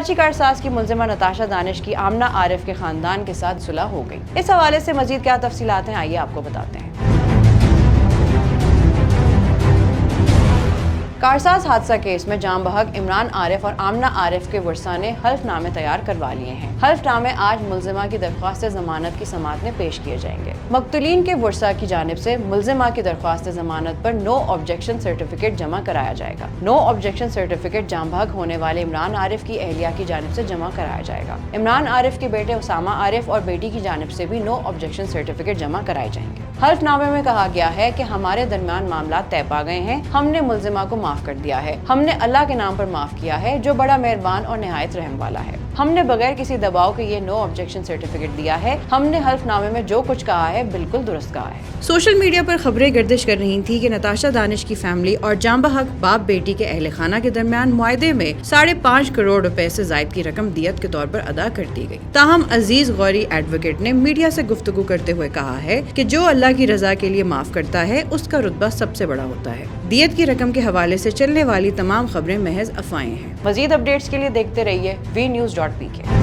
कराची कारसाज की मुलजिमा नताशा दानिश की आमना आरिफ के खानदान के साथ सुलह हो गई। इस हवाले से मजीद क्या तफसीलात हैं, आइए आपको बताते हैं। कारसाज हादसा केस में जाम बहक इमरान आरिफ और आमना आरिफ के वर्सा ने हल्फनामे तैयार करवा लिए हैं। हल्फनामे आज मुलजिमा की दरख्वास्त जमानत की समाअत में पेश किए जाएंगे। मकतूलीन के वर्सा की जानिब से मुलजिमा की दरख्वास्त जमानत पर नो ऑब्जेक्शन सर्टिफिकेट जमा कराया जाएगा। नो ऑब्जेक्शन सर्टिफिकेट जाम बहक होने वाले इमरान आरिफ की अहलिया की जानिब से जमा कराया जाएगा। इमरान आरिफ के बेटे उसामा आरिफ और बेटी की जानिब से भी नो ऑब्जेक्शन सर्टिफिकेट जमा कराए जाएंगे। हल्फनामे में कहा गया है कि हमारे दरमियान मामला तय पा गए हैं, हमने मुलजिमा को माफ कर दिया है, हमने अल्लाह के नाम पर माफ किया है जो बड़ा मेहरबान और निहायत रहम वाला है। हमने बगैर किसी दबाव के ये नो ऑब्जेक्शन सर्टिफिकेट दिया है। हमने हल्फनामे में जो कुछ कहा है बिल्कुल दुरुस्त कहा है। सोशल मीडिया पर खबरें गर्दिश कर रही थी कि नताशा दानिश की फैमिली और जाम बहक बाप बेटी के अहले खाना के दरमियान मुआहदे में 5.5 करोड़ रुपए से जायद की रकम दियत के तौर पर अदा कर दी गई। ताहम अजीज गौरी एडवोकेट ने मीडिया से गुफ्तगू करते हुए कहा है कि जो अल्लाह की रजा के लिए माफ करता है उसका रुतबा सबसे बड़ा होता है। दियत की रकम के हवाले से चलने वाली तमाम खबरें महज अफवाहें हैं। मजीद अपडेट्स के लिए देखते रहिए VNews.pk।